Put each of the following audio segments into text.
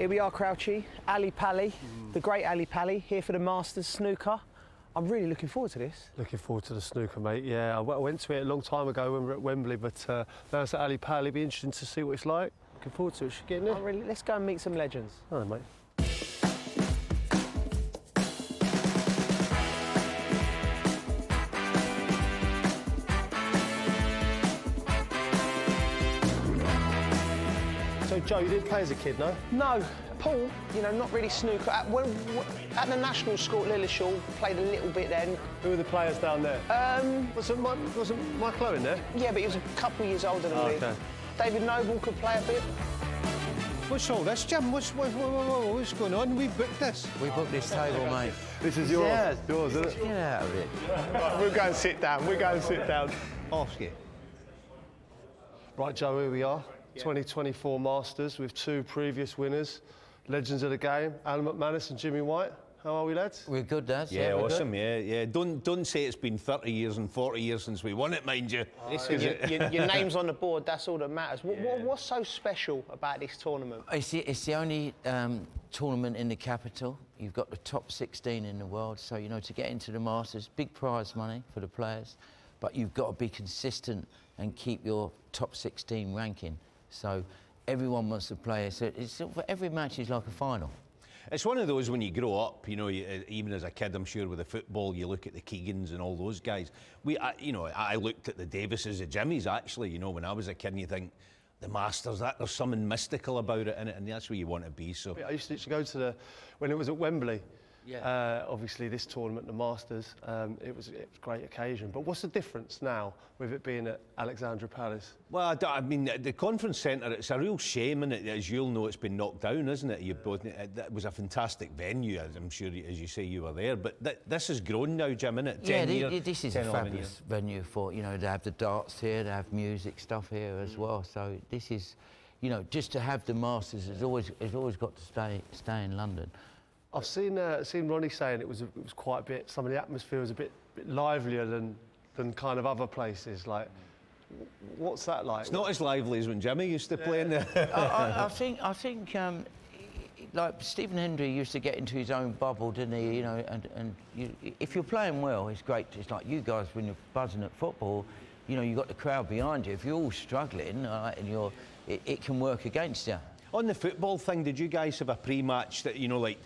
Here we are, Crouchy, Ali Pally, the great Ali Pally, here for the Masters snooker. I'm really looking forward to this. Looking forward to the snooker, mate. Yeah, I went to it a long time ago when we were at Wembley, but now it's at Ali Pally. It'll be interesting to see what it's like. Looking forward to it. Should get in there. Let's go and meet some legends. All right, mate. So, Joe, you didn't play as a kid, no? No. Paul, you know, not really snooker. At the national school at Lilleshall, played a little bit then. Who were the players down there? Wasn't Michael Owen there? Yeah, but he was a couple of years older than me. Okay. David Noble could play a bit. What's all this, Jim? What's going on? We booked this. We booked this table, mate. This is yours. Yeah. Yours, isn't it? Get out of it. We'll go and sit down. We'll go and sit down. Off you. Right, Joe, here we are. 2024 Masters with two previous winners, legends of the game, Alan McManus and Jimmy White. How are we, lads? We're good, Dad. Yeah, we're awesome, good. yeah. Don't say it's been 30 years and 40 years since we won it, mind you. Listen, your name's on the board, that's all that matters. What's so special about this tournament? It's the only tournament in the capital. You've got the top 16 in the world, so, you know, to get into the Masters, big prize money for the players, but you've got to be consistent and keep your top 16 ranking. So everyone wants to play. So every match is like a final. It's one of those when you grow up, you know, even as a kid, I'm sure with the football, you look at the Keegans and all those guys. I looked at the Davises, the Jimmies, actually, you know, when I was a kid, and you think, the Masters, there's something mystical about it, and that's where you want to be. So I used to go to when it was at Wembley. Yeah. Obviously, this tournament, the Masters, it was a great occasion. But what's the difference now with it being at Alexandra Palace? Well, I mean, the conference centre, it's a real shame, and as you'll know, it's been knocked down, isn't it? That was a fantastic venue, I'm sure, as you say, you were there. But this has grown now, Jim, isn't it? Yeah, this is a fabulous venue for, you know, to have the darts here, to have music stuff here as well. So this is, you know, just to have the Masters has always got to stay in London. I've seen Ronnie saying it was quite a bit. Some of the atmosphere was a bit livelier than kind of other places. Like, what's that like? It's not as lively as when Jimmy used to play in there. I think like Stephen Hendry used to get into his own bubble, didn't he? You know, and if you're playing well, it's great. It's like you guys when you're buzzing at football. You know, you've got the crowd behind you. If you're all struggling, and it can work against you. On the football thing, did you guys have a pre-match that, you know, like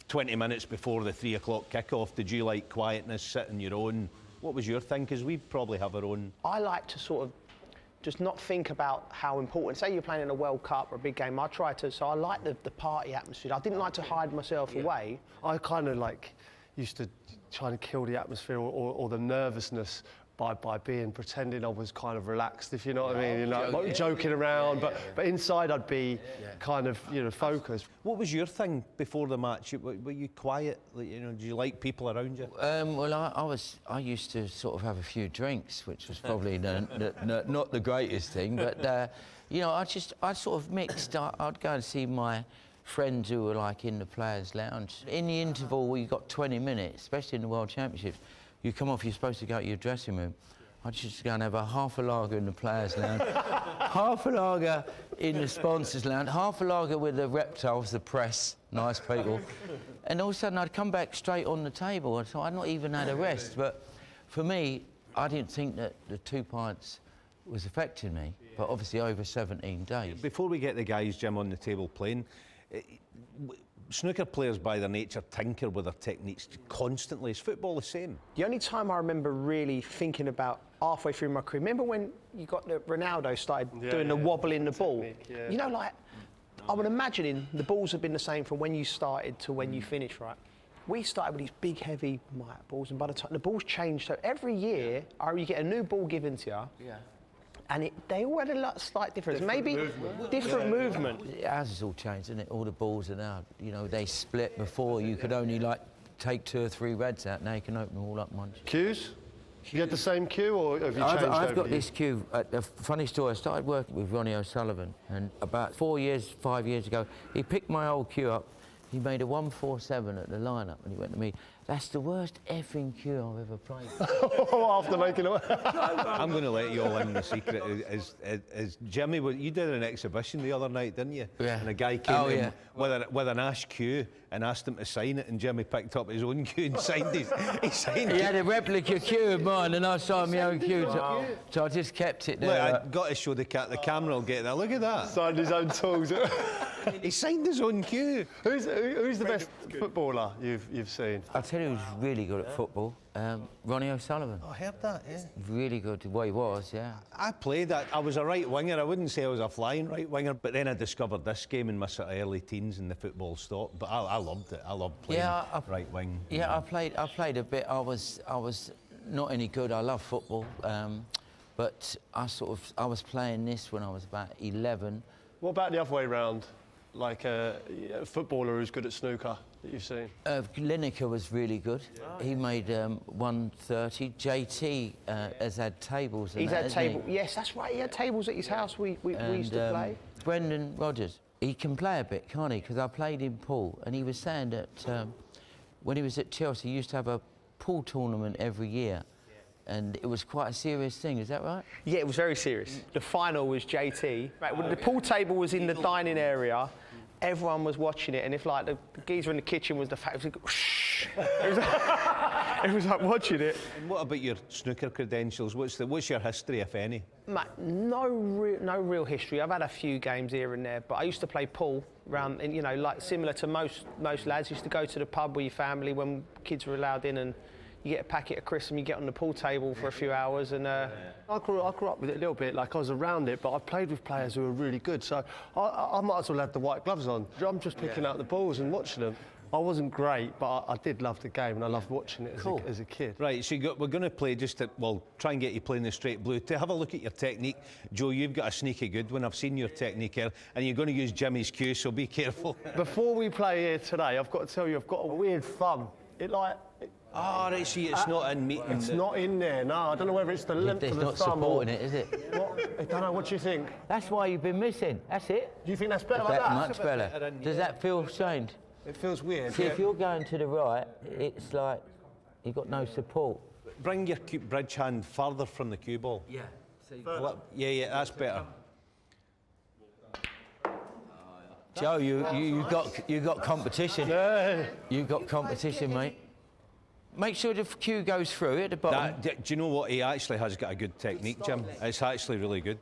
20 minutes before the 3 o'clock kick-off, did you like quietness, sit on your own? What was your thing? Because we probably have our own. I like to sort of just not think about how important. Say you're playing in a World Cup or a big game. I like the party atmosphere. I didn't like to hide myself away. I kind of like used to try to kill the atmosphere or the nervousness by pretending I was kind of relaxed, if you know what I mean, you know, joking around, but inside I'd be kind of, you know, focused. What was your thing before the match? Were you quiet? You know, did you like people around you? Well, I used to sort of have a few drinks, which was probably not the greatest thing, but you know, I sort of mixed. I'd go and see my friends who were like in the players' lounge. In the interval, where you got 20 minutes, especially in the World Championships. You come off, you're supposed to go to your dressing room. I'd just go and have half a lager in the players' lounge, half a lager in the sponsors' lounge, half a lager with the reptiles, the press, nice people. And all of a sudden I'd come back straight on the table, so I'd not even had a rest. But for me, I didn't think that the 2 pints was affecting me, but obviously over 17 days. Before we get the guys, Jim, on the table playing, snooker players by their nature tinker with their techniques constantly. Is football the same? The only time I remember really thinking about halfway through my career, remember when you got Ronaldo started doing the wobble in the ball? You know, like, I would imagine the balls have been the same from when you started to when you finished, right? We started with these big, heavy balls, and by the time the balls changed, so every year you get a new ball given to you. Yeah. And they all had a slight difference. Different movement. Ours has all changed, isn't it? All the balls are now, you know, they split before. You could only, like, take 2 or 3 reds out. Now you can open them all up once. Cues? You had the same cue, or have you changed I've got this cue. A funny story, I started working with Ronnie O'Sullivan, and about 5 years ago, he picked my old cue up. He made a 147 at the lineup, and he went to me, That's the worst effing cue I've ever played. After making it. I'm going to let you all in the secret. Is Jimmy, you did an exhibition the other night, didn't you? Yeah. And a guy came in with an ash cue and asked him to sign it, and Jimmy picked up his own cue and signed it. He had a replica cue of mine, and I signed my own cue, so I just kept it there. Look, I've got to show the camera will get that. Look at that. Signed his own tools. He signed his own cue. Who's the best footballer you've seen? I'll tell you who's really good at football. Ronnie O'Sullivan. I heard that, yeah. Really good, well he was, yeah. I played that. I was a right winger. I wouldn't say I was a flying right winger, but then I discovered this game in my sort of early teens and the football stopped. But I loved it. I loved playing right wing. Yeah, I played a bit. I was not any good. I love football, but I was playing this when I was about 11. What about the other way round? Like a footballer who's good at snooker that you've seen? Lineker was really good. He made 130. JT has had tables. He's had tables. Yes, that's right. He had tables at his house. We used to play. Brendan Rodgers. He can play a bit, can't he? Because I played in pool, and he was saying that when he was at Chelsea, he used to have a pool tournament every year. And it was quite a serious thing, is that right? Yeah, it was very serious. The final was JT. Right, well, the pool table was in the dining area. Everyone was watching it, and if like the geezer in the kitchen was the fact, it was like watching it. And what about your snooker credentials? What's your history, if any? Mate, no real history. I've had a few games here and there, but I used to play pool around, and like similar to most lads. Used to go to the pub with your family when kids were allowed in, and you get a packet of crisps and you get on the pool table for a few hours. And I grew up with it a little bit, like I was around it, but I played with players who were really good, so I might as well have the white gloves on. I'm just picking out the balls and watching them. I wasn't great, but I did love the game and I loved watching it as a kid. Right, so we're going to play try and get you playing the straight blue. To have a look at your technique, Joe, you've got a sneaky good one. I've seen your technique here, and you're going to use Jimmy's cue, so be careful. Before we play here today, I've got to tell you, I've got a weird thumb. Right, see, it's not in meeting. It's not in there, no. I don't know whether it's the length of the thumb. It's not supporting it, is it? What? I don't know, what do you think? That's why you've been missing, that's it. Do you think that's better like that? Much better. Does that feel strange? It feels weird. See, if you're going to the right, it's like you've got no support. Bring your bridge hand further from the cue ball. Yeah. Yeah, that's better. Joe, you got competition. Yeah. You got competition, mate. Make sure the cue goes through at the bottom. Do you know what? He actually has got a good technique, Jim. It's actually really good.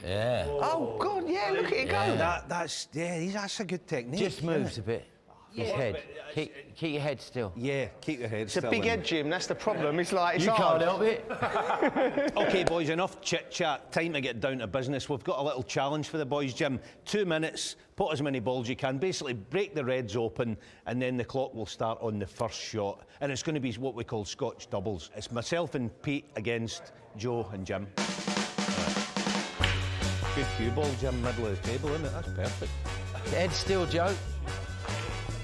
Yeah. oh God, yeah, look at it go. That's a good technique. Just moves a bit. His head. Keep your head still. Yeah, keep your head It's still. a big head, Jim. That's the problem. It's like it's You hard. can't help it. OK, boys, enough chit-chat. Time to get down to business. We've got a little challenge for the boys, Jim. 2 minutes, put as many balls you can. Basically, break the reds open, and then the clock will start on the first shot. And it's going to be what we call Scotch doubles. It's myself and Pete against Joe and Jim. Good cue ball, Jim, middle of the table, isn't it? That's perfect. Head still, Joe.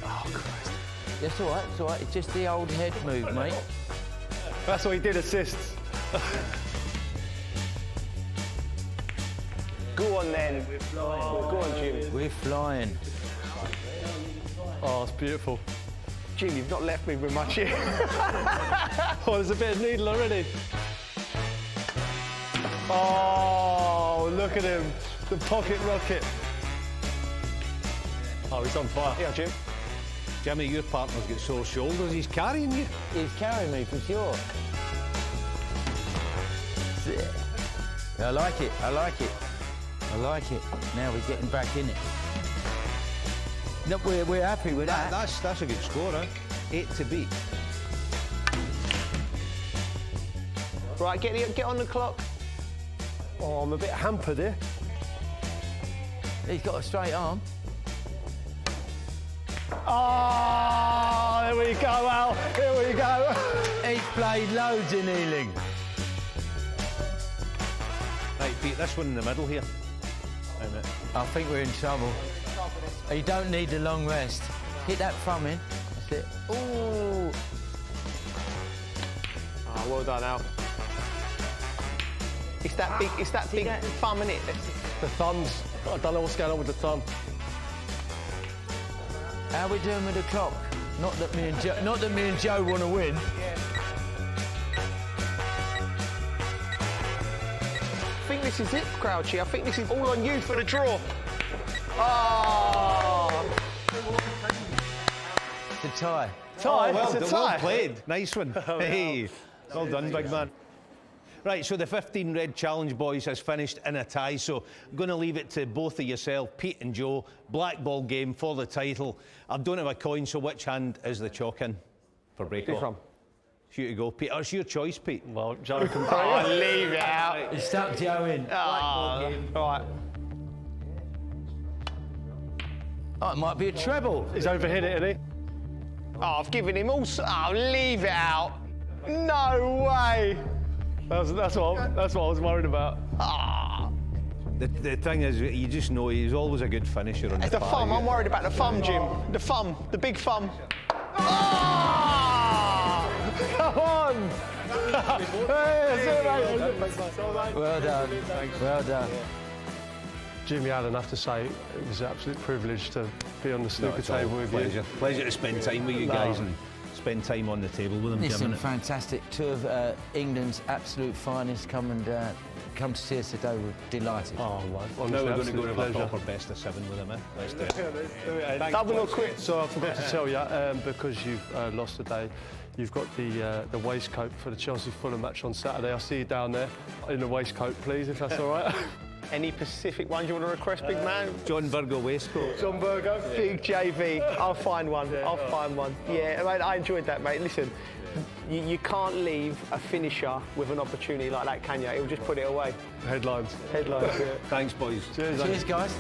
Oh, Christ. That's all right, it's all right. It's just the old head move, mate. That's what he did, assists. Go on then. Go on, Jim. We're flying. Oh, it's beautiful. Jim, you've not left me with much here. Oh, there's a bit of needle already. Oh, look at him. The pocket rocket. Oh, he's on fire. Yeah, Jim. Jimmy, your partner's got sore shoulders. He's carrying you. He's carrying me for sure. I like it, I like it. I like it. Now we're getting back in it. No, we're happy with that. That's a good score, huh? 8 to beat. Right, get on the clock. Oh, I'm a bit hampered here. He's got a straight arm. Oh, there we go, Al. Here we go. He's played loads in Ealing. Right, Pete, this one in the middle here. I think we're in trouble. You don't need the long rest. Hit that thumb in. That's it. Ooh. Oh, well done, Al. It's that big thumb, innit? The thumbs. I don't know what's going on with the thumb. How are we doing with the clock? Not that me and Joe want to win. I think this is it, Crouchy. I think this is all on you for the draw. Oh! It's a tie. Tie? Well, It's a well tie. played. Nice one. Hey, well done, big man. Right, so the 15 Red Challenge boys has finished in a tie, so I'm going to leave it to both of yourself, Pete and Joe. Black ball game for the title. I don't have a coin, so which hand is the chalk in for break-off? From. You to go, Pete. Oh, it's your choice, Pete. Well, Joe can Oh, leave it out. It's stuck Joe in. All right. Oh, it might be a treble. He's overhit it, isn't he? Oh, I've given him all... Oh, leave it out. No way. That's what I was worried about. The thing is, you just know he's always a good finisher on It's the party. thumb. I'm worried about the thumb, Jim. The thumb. The big thumb. Oh! Come on! Well done. Well done. Jimmy Allen, I have to say, it was an absolute privilege to be on the snooker It's all table with pleasure. you. Pleasure to spend time with you guys and spend time on the table with them, Jim. Listen, innit? fantastic. Two of England's absolute finest come to see us today. We're delighted. Oh, right. Now Honestly, we're going to go absolute to a pleasure. proper best of 7 with them, eh? Let's do it. Double or quit. So I forgot to tell you, because you've lost today, you've got the waistcoat for the Chelsea-Fulham match on Saturday. I'll see you down there in the waistcoat, please, if that's all right. Any Pacific ones you want to request, big man? John Virgo waistcoat. John Burgo. Big JV. I'll find one. I'll find one. Yeah, mate, I enjoyed that, mate. Listen, you can't leave a finisher with an opportunity like that, can you? He'll just put it away. Headlines. Headlines. Yeah. Thanks, boys. Cheers. Cheers, guys.